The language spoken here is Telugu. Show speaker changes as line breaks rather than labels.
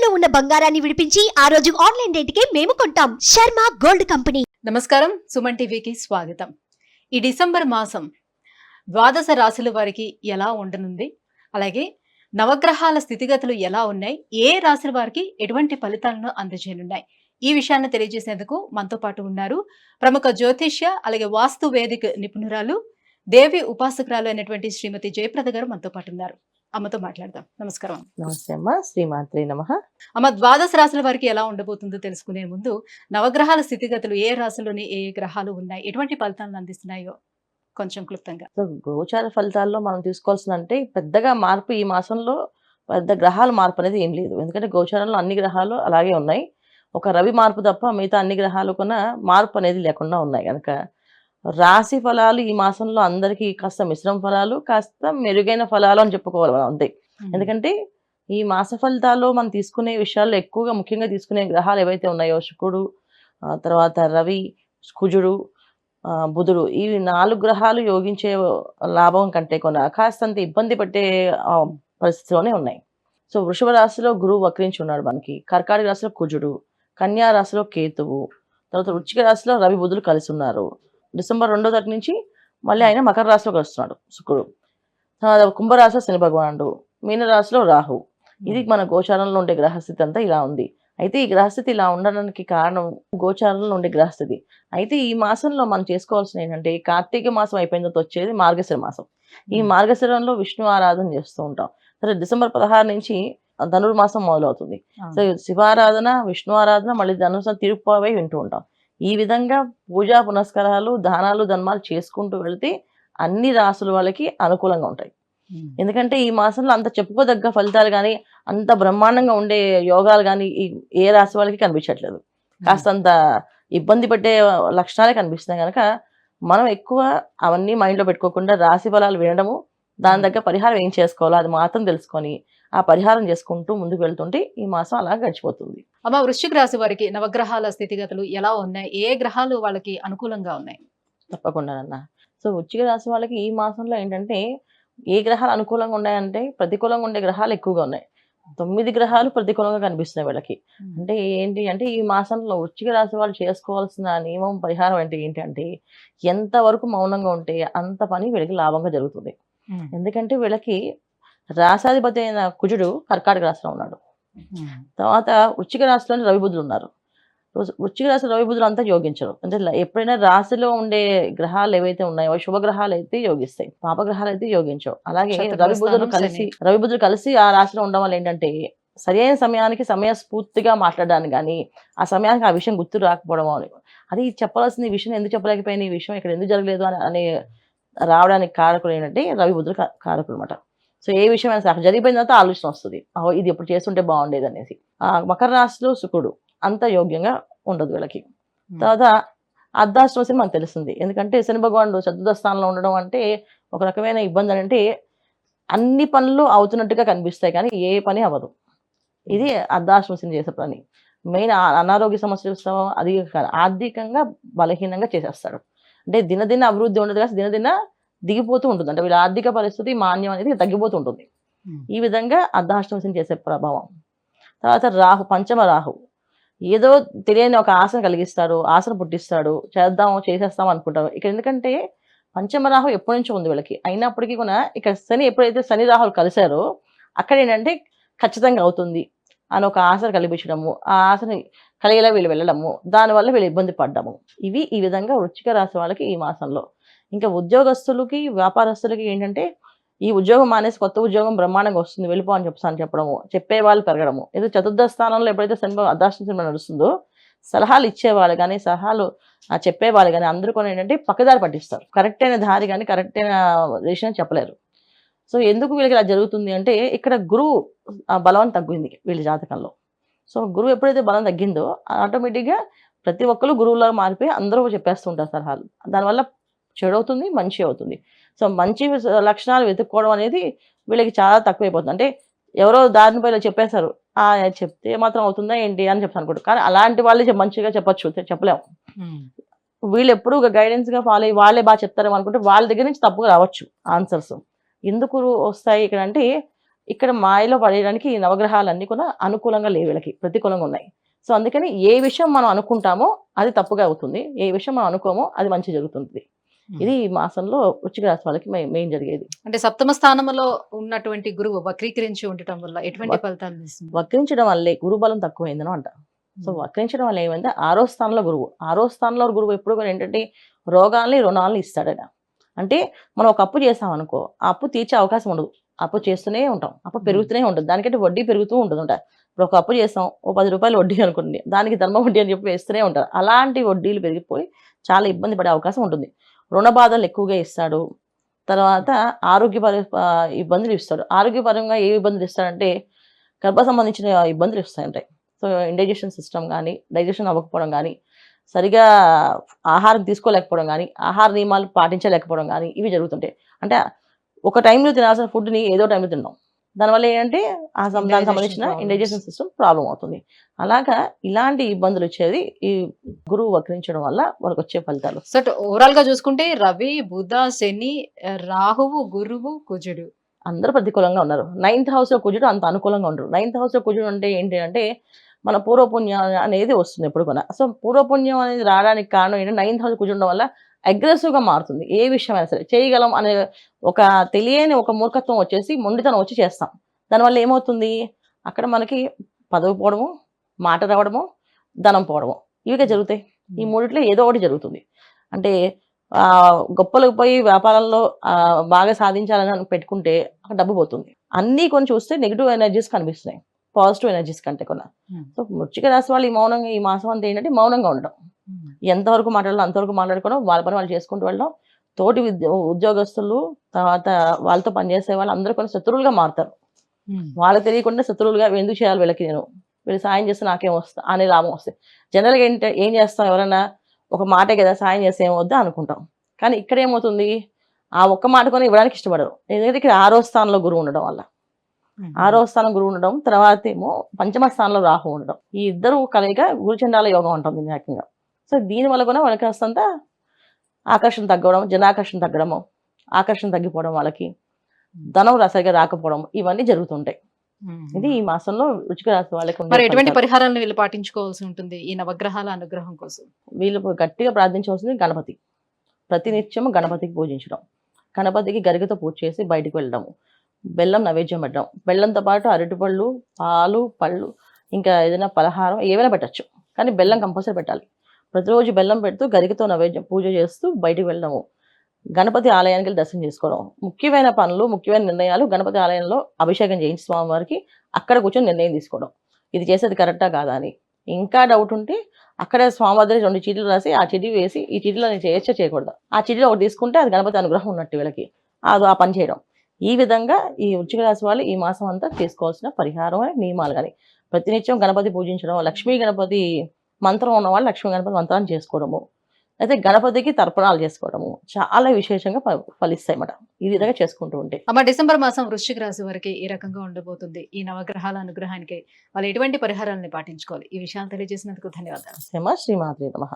ఇంట్లో ఉన్న బంగారాన్ని విడిపించి ఆ రోజు ఆన్లైన్ రేటుకే మేము కొంటాం. Sharma gold company.
నమస్కారం, సుమన్ టీవీకి స్వాగతం. ఈ డిసెంబర్ మాసం ద్వాదశ రాశుల వారికి ఎలా ఉండనుంది, అలాగే నవగ్రహాల స్థితిగతులు ఎలా ఉన్నాయి, ఏ రాశుల వారికి ఎటువంటి ఫలితాలను అందజేయనున్నాయి, ఈ విషయాన్ని తెలియజేసేందుకు మనతో పాటు ఉన్నారు ప్రముఖ జ్యోతిష్య అలాగే వాస్తు వేదిక నిపుణురాలు, దేవి ఉపాసకురాలు అయినటువంటి శ్రీమతి జయప్రద గారు మనతో పాటు ఉన్నారు. అమ్మతో మాట్లాడదాం. నమస్కారం.
నమస్తే అమ్మ. శ్రీమాత్రే నమః.
అమ్మ, ద్వాదశ రాశుల వారికి ఎలా ఉండబోతుందో తెలుసుకునే ముందు నవగ్రహాల స్థితిగతులు, ఏ రాశుల్లోని ఏ గ్రహాలు ఉన్నాయి, ఎటువంటి ఫలితాలను అందిస్తున్నాయో కొంచెం క్లుప్తంగా.
సో గోచార ఫలితాల్లో మనం తీసుకోవాల్సిందంటే పెద్దగా మార్పు ఈ మాసంలో పెద్ద గ్రహాల మార్పు అనేది ఏం లేదు. ఎందుకంటే గోచారంలో అన్ని గ్రహాలు అలాగే ఉన్నాయి. ఒక రవి మార్పు తప్ప మిగతా అన్ని గ్రహాలు కూడా మార్పు అనేది లేకుండా ఉన్నాయి. కనుక రాశి ఫలాలు ఈ మాసంలో అందరికీ కాస్త మిశ్రమ ఫలాలు, కాస్త మెరుగైన ఫలాలు అని చెప్పుకోవాలి మనం అంతే. ఎందుకంటే ఈ మాస ఫలితాల్లో మనం తీసుకునే విషయాల్లో ఎక్కువగా ముఖ్యంగా తీసుకునే గ్రహాలు ఏవైతే ఉన్నాయో శుక్రుడు, తర్వాత రవి, కుజుడు, బుధుడు, ఈ 4 గ్రహాలు యోగించే లాభం కంటే కూడా కాస్తంత ఇబ్బంది పట్టే పరిస్థితిలోనే ఉన్నాయి. సో వృషభ రాశిలో గురువు వక్రించి ఉన్నాడు మనకి, కర్కాటక రాశిలో కుజుడు, కన్యా రాశిలో కేతువు, తర్వాత వృశ్చిక రాశిలో రవి బుధులు కలిసి ఉన్నారు. డిసెంబర్ 2వ తారీఖు నుంచి మళ్ళీ ఆయన మకర రాశిలోకి వస్తున్నాడు శుక్రుడు. కుంభరాశిలో శని భగవానుడు, మీనరాశిలో రాహు. ఇది మన గోచారంలో ఉండే గ్రహస్థితి అంతా ఇలా ఉంది. అయితే ఈ గ్రహస్థితి ఇలా ఉండడానికి కారణం గోచారంలో ఉండే గ్రహస్థితి. అయితే ఈ మాసంలో మనం చేసుకోవాల్సిన ఏంటంటే, కార్తీక మాసం అయిపోయిన తర్వాత వచ్చేది మార్గశిర మాసం. ఈ మార్గశిరంలో విష్ణు ఆరాధన చేస్తూ ఉంటాం. సరే, డిసెంబర్ 16 నుంచి ధనుర్మాసం మొదలవుతుంది. సో శివారాధన, విష్ణు ఆరాధన, మళ్ళీ ధనుర్మాసం తిరుపతి వింటూ ఉంటాం. ఈ విధంగా పూజా పునస్కారాలు, దానాలు, ధర్మాలు చేసుకుంటూ వెళితే అన్ని రాసుల వాళ్ళకి అనుకూలంగా ఉంటాయి. ఎందుకంటే ఈ మాసంలో అంత చెప్పుకోదగ్గ ఫలితాలు కానీ, అంత బ్రహ్మాండంగా ఉండే యోగాలు కానీ ఏ రాశి వాళ్ళకి కనిపించట్లేదు. కాస్తంత ఇబ్బంది పట్టే లక్షణాలే కనిపిస్తున్నాయి. కనుక మనం ఎక్కువ అవన్నీ మైండ్లో పెట్టుకోకుండా రాశి ఫలాలు వినడము, దాని దగ్గర పరిహారం ఏం చేసుకోవాలో అది మాత్రం తెలుసుకొని ఆ పరిహారం చేసుకుంటూ ముందుకు వెళ్తుంటే ఈ మాసం అలా గడిచిపోతుంది.
అమ్మ, వృశ్చిక రాశి వారికి నవగ్రహాల స్థితిగతులు ఎలా ఉన్నాయి, ఏ గ్రహాలు వాళ్ళకి అనుకూలంగా ఉన్నాయి?
తప్పకుండా అన్న. సో వృశ్చిక రాశి వాళ్ళకి ఈ మాసంలో ఏంటంటే, ఏ గ్రహాలు అనుకూలంగా ఉన్నాయంటే ప్రతికూలంగా ఉండే గ్రహాలు ఎక్కువగా ఉన్నాయి. 9 గ్రహాలు ప్రతికూలంగా కనిపిస్తున్నాయి వీళ్ళకి. అంటే ఏంటి అంటే, ఈ మాసంలో వృశ్చిక రాశి వాళ్ళు చేసుకోవాల్సిన నియమం, పరిహారం అంటే ఏంటంటే, ఎంతవరకు మౌనంగా ఉంటే అంత పని వీళ్ళకి లాభంగా జరుగుతుంది. ఎందుకంటే వీళ్ళకి రాశాధిపతి అయిన కుజుడు కర్కాటక రాశిలో ఉన్నాడు. తర్వాత వృశ్చిక రాశిలోని రవి బుధులు ఉన్నారు. వృశ్చిక రాశి రవి బుధులు అంతా యోగించరు. అంటే ఎప్పుడైనా రాశిలో ఉండే గ్రహాలు ఏవైతే ఉన్నాయో శుభగ్రహాలు అయితే యోగిస్తాయి, పాపగ్రహాలు అయితే యోగించవు. అలాగే రవి బుధులు కలిసి ఆ రాశిలో ఉండడం వల్ల ఏంటంటే, సరైన సమయానికి సమయస్ఫూర్తిగా మాట్లాడడానికి కానీ, ఆ సమయానికి ఆ విషయం గుర్తు రాకపోవడం, అది చెప్పాల్సిన ఈ విషయం ఎందుకు చెప్పలేకపోయిన, ఈ విషయం ఇక్కడ ఎందుకు జరగలేదు అని రావడానికి కారకులు ఏంటంటే రవి బుధులు కారకులు అనమాట. సో ఏ విషయం అయినా అక్కడ జరిగిపోయిన తర్వాత ఆలోచన వస్తుంది, ఇది ఎప్పుడు చేస్తుంటే బాగుండేది అనేసి. మకర రాశిలో శుక్రుడు అంత యోగ్యంగా ఉండదు వీళ్ళకి. తర్వాత అర్ధాష్టమ శని మనకు తెలుస్తుంది. ఎందుకంటే శని భగవానుడు చతుర్థ స్థానంలో ఉండడం అంటే ఒక రకమైన ఇబ్బంది. అంటే అన్ని పనులు అవుతున్నట్టుగా కనిపిస్తాయి కానీ ఏ పని అవ్వదు. ఇది అర్ధాష్టమ శని చేసే పని. మెయిన్ అనారోగ్య సమస్యలు, అది ఆర్థికంగా బలహీనంగా చేసేస్తాడు. అంటే దినదిన అభివృద్ధి ఉండదు కానీ దినదిన దిగిపోతూ ఉంటుంది. అంటే వీళ్ళ ఆర్థిక పరిస్థితి, మాన్యం అనేది తగ్గిపోతూ ఉంటుంది. ఈ విధంగా అర్ధాష్టమ శని చేసే ప్రభావం. తర్వాత రాహు, పంచమ రాహు ఏదో తెలియని ఒక ఆశను కలిగిస్తాడు, ఆశను పుట్టిస్తాడు, చేసేస్తాం అనుకుంటారు. ఇక్కడ ఎందుకంటే పంచమ రాహు ఎప్పటి నుంచో ఉంది వీళ్ళకి. అయినప్పటికీ కూడా ఇక్కడ శని ఎప్పుడైతే శని రాహులు కలిశారో అక్కడ ఏంటంటే ఖచ్చితంగా అవుతుంది అని ఒక ఆశను కల్పించడము, ఆ ఆశని కలిగేలా వీళ్ళు వెళ్ళడము, దానివల్ల వీళ్ళు ఇబ్బంది పడ్డము. ఇవి ఈ విధంగా వృశ్చిక రాశి వాళ్ళకి ఈ మాసంలో. ఇంకా ఉద్యోగస్తులకి, వ్యాపారస్తులకి ఏంటంటే, ఈ ఉద్యోగం మానేసి కొత్త ఉద్యోగం బ్రహ్మాండంగా వస్తుంది, వెళ్ళిపో అని చెప్పడము, చెప్పే వాళ్ళు పెరగడము. ఏదో చతుర్థ స్థానంలో ఎప్పుడైతే అర్ధాష్టమ శని నడుస్తుందో సలహాలు ఇచ్చేవాళ్ళు కానీ, సలహాలు చెప్పేవాళ్ళు కానీ అందరూ కూడా ఏంటంటే పక్కదారి పట్టిస్తారు. కరెక్ట్ అయిన దారి కానీ, కరెక్ట్ అయిన డెసిషన్ చెప్పలేరు. సో ఎందుకు వీళ్ళకి ఇలా జరుగుతుంది అంటే, ఇక్కడ గురువు బలం తగ్గింది వీళ్ళ జాతకంలో. సో గురువు ఎప్పుడైతే బలం తగ్గిందో ఆటోమేటిక్గా ప్రతి ఒక్కరు గురువులాగా మారిపోయి అందరూ చెప్పేస్తుంటారు సలహాలు. దానివల్ల చెడు అవుతుంది, మంచి అవుతుంది. సో మంచి లక్షణాలు వెతుక్కోవడం అనేది వీళ్ళకి చాలా తక్కువైపోతుంది. అంటే ఎవరో దారిని పైన చెప్పేశారు, చెప్తే మాత్రం అవుతుందా ఏంటి అని చెప్పి అనుకుంటారు. కానీ అలాంటి వాళ్ళే మంచిగా చెప్పచ్చు, చెప్పలేము. వీళ్ళు ఎప్పుడు గైడెన్స్గా ఫాలో అయ్యి వాళ్ళే బాగా చెప్తారేమో అనుకుంటే వాళ్ళ దగ్గర నుంచి తప్పుగా రావచ్చు ఆన్సర్స్. ఎందుకు వస్తాయి ఇక్కడ అంటే, ఇక్కడ మాయలో పడేయడానికి ఈ నవగ్రహాలన్నీ కూడా అనుకూలంగా లేవు వీళ్ళకి, ప్రతికూలంగా ఉన్నాయి. సో అందుకని ఏ విషయం మనం అనుకుంటామో అది తప్పుగా అవుతుంది, ఏ విషయం మనం అనుకోమో అది మంచి జరుగుతుంది. ఇది ఈ మాసంలో వృశ్చిక రాశి వాళ్ళకి మెయిన్ జరిగేది.
అంటే సప్తమ స్థానంలో ఉన్నటువంటి గురువు వక్రీకరించి ఉండటం వల్ల ఎటువంటి ఫలితాలు ఇస్తుంది?
వక్రించడం వల్లే గురుబలం తక్కువైందని అంట. సో వక్రించడం వల్ల ఏమైంది, 6వ స్థానంలో గురువు. 6వ స్థానంలో గురువు ఎప్పుడు కూడా ఏంటంటే రోగాల్ని రుణాలని ఇస్తాడు ఆయన. అంటే మనం ఒక అప్పు చేసాం అనుకో, ఆ అప్పు తీర్చే అవకాశం ఉండదు, అప్పు చేస్తూనే ఉంటాం, అప్పు పెరుగుతూనే ఉంటుంది, దానికంటే వడ్డీ పెరుగుతూ ఉంటుంది. ఇప్పుడు ఒక అప్పు చేస్తాం, ఓ 10 రూపాయలు వడ్డీ అనుకోండి, దానికి ధర్మ వడ్డీ అని చెప్పి వేస్తూనే ఉంటారు. అలాంటి వడ్డీలు పెరిగిపోయి చాలా ఇబ్బంది పడే అవకాశం ఉంటుంది. రుణ బాధలు ఎక్కువగా ఇస్తాడు. తర్వాత ఇబ్బందులు ఇస్తాడు. ఆరోగ్యపరంగా ఏ ఇబ్బందులు ఇస్తాడంటే గర్భ సంబంధించిన ఇబ్బందులు ఇస్తాయంటాయి. సో ఇండైజెషన్ సిస్టమ్ కానీ, డైజెషన్ అవ్వకపోవడం కానీ, సరిగా ఆహారం తీసుకోలేకపోవడం కానీ, ఆహార నియమాలు పాటించలేకపోవడం కానీ ఇవి జరుగుతుంటాయి. అంటే ఒక టైంలో తినాల్సిన ఫుడ్ని ఏదో టైంలో తిన్నాం, దానివల్ల ఏంటంటే దానికి సంబంధించిన ఇండైజెషన్ సిస్టమ్ ప్రాబ్లం అవుతుంది. అలాగా ఇలాంటి ఇబ్బందులు వచ్చేది ఈ గురువు వక్రించడం వల్ల వాళ్ళకి వచ్చే ఫలితాలు.
సో ఓవరాల్ గా చూసుకుంటే రవి, బుధ, శని, రాహువు, గురువు, కుజుడు
అందరూ ప్రతికూలంగా ఉన్నారు. 9th హౌస్ లో కుజుడు అంత అనుకూలంగా ఉండరు. 9th హౌస్ లో కుజుడు అంటే ఏంటి అంటే మన పూర్వపుణ్యం అనేది వస్తుంది ఎప్పుడు కూడా. సో పూర్వపుణ్యం అనేది రావడానికి కారణం ఏంటంటే 9th హౌస్ కుజుడు ఉండడం వల్ల అగ్రెసివ్ గా మారుతుంది. ఏ విషయమైనా సరే చేయగలం అనే ఒక తెలియని ఒక మూర్ఖత్వం వచ్చేసి మొండితనం వచ్చి చేస్తాం. దానివల్ల ఏమవుతుంది, అక్కడ మనకి పదవి పోవడము, మాట రావడము, ధనం పోవడము, ఇవిగా జరుగుతాయి. ఈ మూడిట్లో ఏదో ఒకటి జరుగుతుంది. అంటే గొప్పలకు పోయి వ్యాపారంలో బాగా సాధించాలని పెట్టుకుంటే అక్కడ డబ్బు పోతుంది. అన్నీ కొన్ని చూస్తే నెగిటివ్ ఎనర్జీస్ కనిపిస్తున్నాయి పాజిటివ్ ఎనర్జీస్ కంటే కూడా. సో వృశ్చిక రాశి వాళ్ళు ఈ మాసం అంతా ఏంటంటే మౌనంగా ఉండడం, ఎంతవరకు మాట్లాడాలో అంతవరకు మాట్లాడుకోవడం, వాళ్ళ పని వాళ్ళు చేసుకుంటూ వెళ్ళడం. తోటి ఉద్యోగస్తులు, తర్వాత వాళ్ళతో పనిచేసే వాళ్ళు అందరూ కూడా శత్రువులుగా మారుతారు. వాళ్ళకి తెలియకుండా శత్రువులుగా ఎందుకు చేయాలి వీళ్ళకి, వీళ్ళు సాయం చేస్తే నాకేం వస్తా అనే లాభం వస్తాయి. జనరల్గా ఏం చేస్తాం, ఎవరైనా ఒక మాటే కదా సాయం చేస్తే ఏమవుద్దా అనుకుంటాం. కానీ ఇక్కడ ఏమవుతుంది, ఆ ఒక్క మాట కొని ఇవ్వడానికి ఇష్టపడరు. ఎందుకంటే ఇక్కడ 6వ స్థానంలో గురువు ఉండడం వల్ల, 6వ స్థానం గురువు ఉండడం, తర్వాత ఏమో పంచమ స్థానంలో రాహు ఉండడం, ఈ ఇద్దరు కలయిక గురుచండాల యోగం ఉంటుంది ఏకంగా. సో దీనివల్ల కూడా వాళ్ళకి కాస్తంత ఆకర్షణ తగ్గడం, జనాకర్షణ తగ్గడము, ఆకర్షణ తగ్గిపోవడం, వాళ్ళకి ధనం సరిగా రాకపోవడం, ఇవన్నీ జరుగుతుంటాయి. ఇది ఈ మాసంలో వృశ్చిక రాశి వాళ్ళకి
మరి ఎటువంటి పరిహారాలను వీళ్ళు పాటించుకోవాల్సి ఉంటుంది ఈ నవగ్రహాల అనుగ్రహం కోసం?
వీళ్ళు గట్టిగా ప్రార్థించవలసింది గణపతి. ప్రతినిత్యము గణపతికి పూజించడం, గణపతికి గరికతో పూజ చేసి బయటికి వెళ్ళడము, బెల్లం నైవేద్యం పెట్టడం, బెల్లంతో పాటు అరటిపళ్ళు, పాలు, పళ్ళు, ఇంకా ఏదైనా పలహారం ఏమైనా పెట్టచ్చు, కానీ బెల్లం కంపల్సరీ పెట్టాలి. ప్రతిరోజు బెల్లం పెడుతూ గరికతో నైవేద్యం పూజ చేస్తూ బయటికి వెళ్ళడము, గణపతి ఆలయానికి వెళ్ళి దర్శనం చేసుకోవడం, ముఖ్యమైన పనులు, ముఖ్యమైన నిర్ణయాలు గణపతి ఆలయంలో అభిషేకం చేయించి స్వామివారికి అక్కడ కూర్చొని నిర్ణయం తీసుకోవడం, ఇది చేసేది కరెక్టా కాదా అని. ఇంకా డౌట్ ఉంటే అక్కడ స్వామివారి 2 చీటీలు రాసి ఆ చీటీ వేసి ఈ చీటీలో నేను చేయొచ్చా చేయకూడదు, ఆ చీటీలో ఒకటి తీసుకుంటే అది గణపతి అనుగ్రహం ఉన్నట్టు వీళ్ళకి, ఆ పని చేయడం. ఈ విధంగా ఈ వృశ్చిక రాశి వాళ్ళు ఈ మాసం అంతా చేసుకోవాల్సిన పరిహారం నియమాలు కానీ, ప్రతినిత్యం గణపతి పూజించడం, లక్ష్మీ గణపతి మంత్రం ఉన్నవాళ్ళు లక్ష్మీ గణపతి మంత్రాన్ని చేసుకోవడము, అయితే గణపతికి తర్పణాలు చేసుకోవడము చాలా విశేషంగా ఫలిస్తాయి అన్నమాట. ఈ విధంగా చేసుకుంటూ ఉంటే
అమ్మ డిసెంబర్ మాసం వృశ్చిక రాశి వారికి ఏ రకంగా ఉండబోతుంది, ఈ నవగ్రహాల అనుగ్రహానికి వాళ్ళు ఎటువంటి పరిహారాలను పాటించుకోవాలి, ఈ విషయాలు తెలియజేసినందుకు ధన్యవాదాలు.
శ్రీమాత్రే నమః.